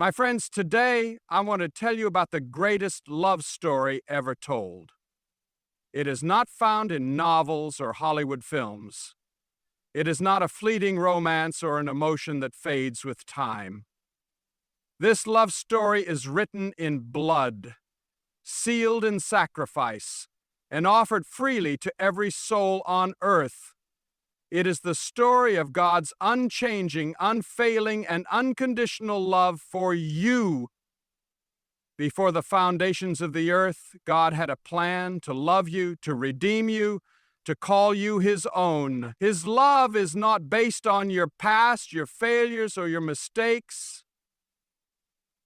My friends, today I want to tell you about the greatest love story ever told. It is not found in novels or Hollywood films. It is not a fleeting romance or an emotion that fades with time. This love story is written in blood, sealed in sacrifice, and offered freely to every soul on earth. It is the story of God's unchanging, unfailing, and unconditional love for you. Before the foundations of the earth, God had a plan to love you, to redeem you, to call you His own. His love is not based on your past, your failures, or your mistakes.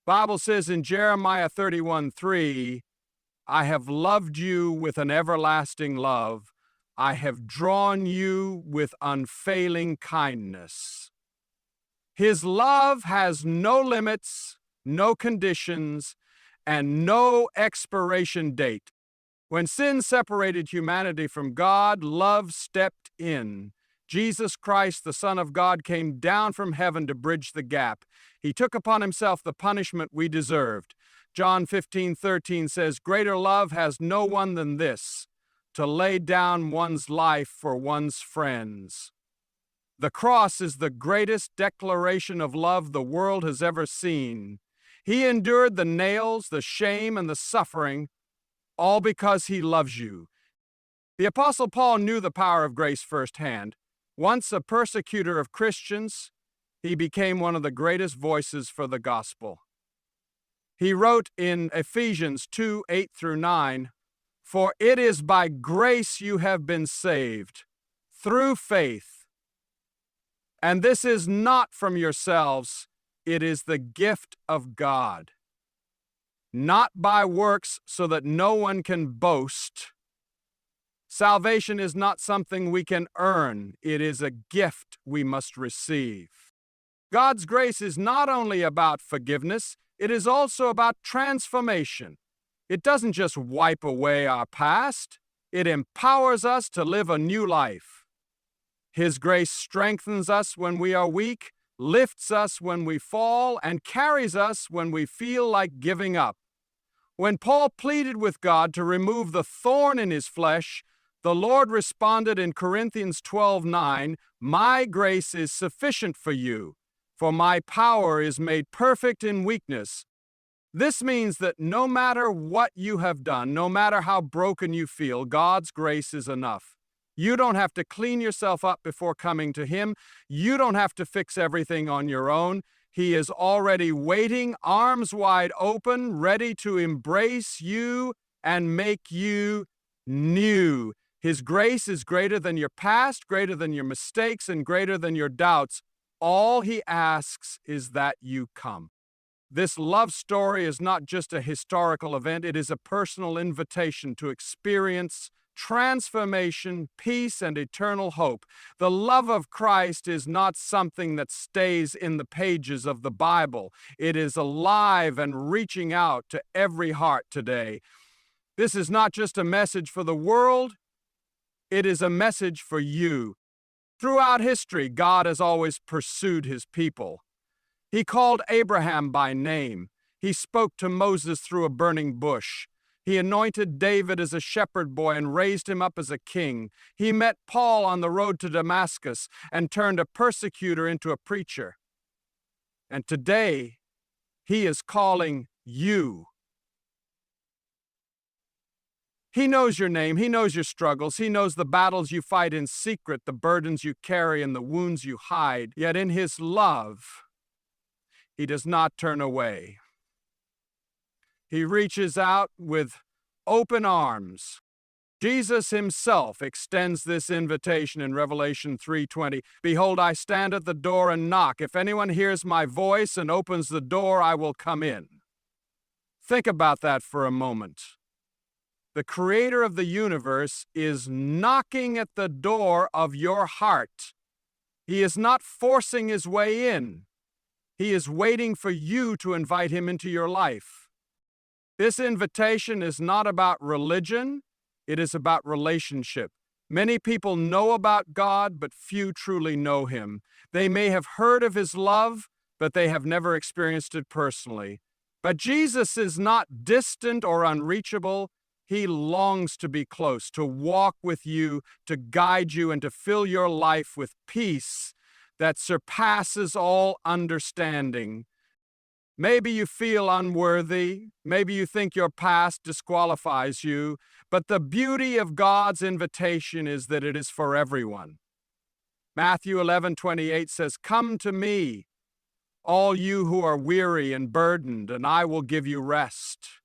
The Bible says in Jeremiah 31:3, I have loved you with an everlasting love. I have drawn you with unfailing kindness. His love has no limits, no conditions, and no expiration date. When sin separated humanity from God, love stepped in. Jesus Christ, the Son of God, came down from heaven to bridge the gap. He took upon himself the punishment we deserved. John 15:13 says, Greater love has no one than this, to lay down one's life for one's friends. The cross is the greatest declaration of love the world has ever seen. He endured the nails, the shame, and the suffering, all because He loves you. The Apostle Paul knew the power of grace firsthand. Once a persecutor of Christians, he became one of the greatest voices for the gospel. He wrote in Ephesians 2:8-9, For it is by grace you have been saved, through faith. And this is not from yourselves, it is the gift of God. Not by works, so that no one can boast. Salvation is not something we can earn, it is a gift we must receive. God's grace is not only about forgiveness, it is also about transformation. It doesn't just wipe away our past, it empowers us to live a new life. His grace strengthens us when we are weak, lifts us when we fall, and carries us when we feel like giving up. When Paul pleaded with God to remove the thorn in his flesh, the Lord responded in Corinthians 12:9, My grace is sufficient for you, for my power is made perfect in weakness. This means that no matter what you have done, no matter how broken you feel, God's grace is enough. You don't have to clean yourself up before coming to Him. You don't have to fix everything on your own. He is already waiting, arms wide open, ready to embrace you and make you new. His grace is greater than your past, greater than your mistakes, and greater than your doubts. All He asks is that you come. This love story is not just a historical event, it is a personal invitation to experience transformation, peace, and eternal hope. The love of Christ is not something that stays in the pages of the Bible. It is alive and reaching out to every heart today. This is not just a message for the world, it is a message for you. Throughout history, God has always pursued His people. He called Abraham by name. He spoke to Moses through a burning bush. He anointed David as a shepherd boy and raised him up as a king. He met Paul on the road to Damascus and turned a persecutor into a preacher. And today, He is calling you. He knows your name. He knows your struggles. He knows the battles you fight in secret, the burdens you carry, and the wounds you hide. Yet in His love, He does not turn away. He reaches out with open arms. Jesus Himself extends this invitation in Revelation 3:20. Behold, I stand at the door and knock. If anyone hears my voice and opens the door, I will come in. Think about that for a moment. The Creator of the universe is knocking at the door of your heart. He is not forcing His way in. He is waiting for you to invite Him into your life. This invitation is not about religion, it is about relationship. Many people know about God, but few truly know Him. They may have heard of His love, but they have never experienced it personally. But Jesus is not distant or unreachable. He longs to be close, to walk with you, to guide you, and to fill your life with peace that surpasses all understanding. Maybe you feel unworthy. Maybe you think your past disqualifies you. But the beauty of God's invitation is that it is for everyone. Matthew 11:28 says, "Come to me, all you who are weary and burdened, and I will give you rest."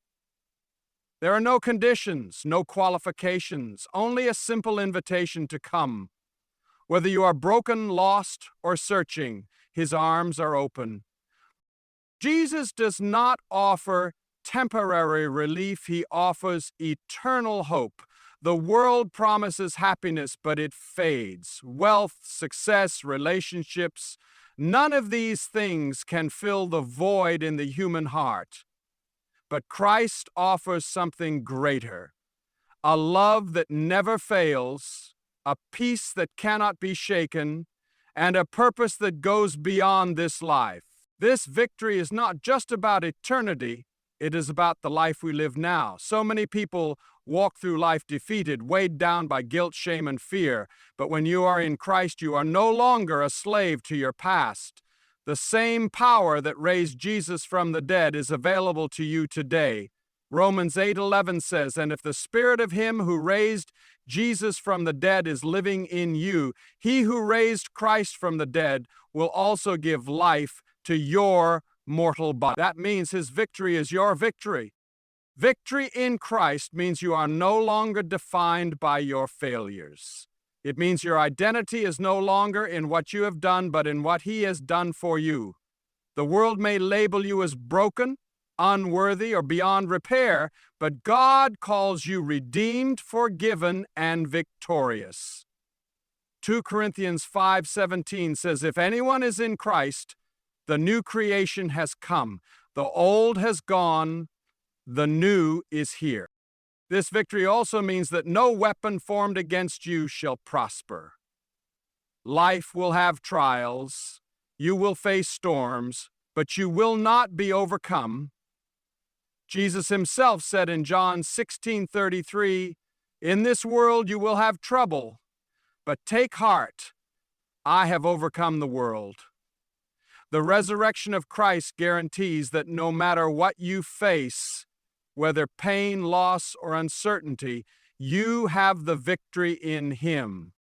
There are no conditions, no qualifications, only a simple invitation to come. Whether you are broken, lost, or searching, His arms are open. Jesus does not offer temporary relief. He offers eternal hope. The world promises happiness, but it fades. Wealth, success, relationships, none of these things can fill the void in the human heart. But Christ offers something greater, a love that never fails, a peace that cannot be shaken, and a purpose that goes beyond this life. This victory is not just about eternity, it is about the life we live now. So many people walk through life defeated, weighed down by guilt, shame, and fear. But when you are in Christ, you are no longer a slave to your past. The same power that raised Jesus from the dead is available to you today. Romans 8:11 says, "And if the spirit of him who raised Jesus from the dead is living in you, he who raised Christ from the dead will also give life to your mortal body." That means his victory is your victory. Victory in Christ means you are no longer defined by your failures. It means your identity is no longer in what you have done, but in what he has done for you. The world may label you as broken, unworthy, or beyond repair, but God calls you redeemed, forgiven, and victorious. 2 Corinthians 5:17 says, "If anyone is in Christ, the new creation has come. The old has gone, the new is here." This victory also means that no weapon formed against you shall prosper. Life will have trials, you will face storms, but you will not be overcome. Jesus himself said in John 16:33, "In this world you will have trouble, but take heart, I have overcome the world." The resurrection of Christ guarantees that no matter what you face, whether pain, loss, or uncertainty, you have the victory in him.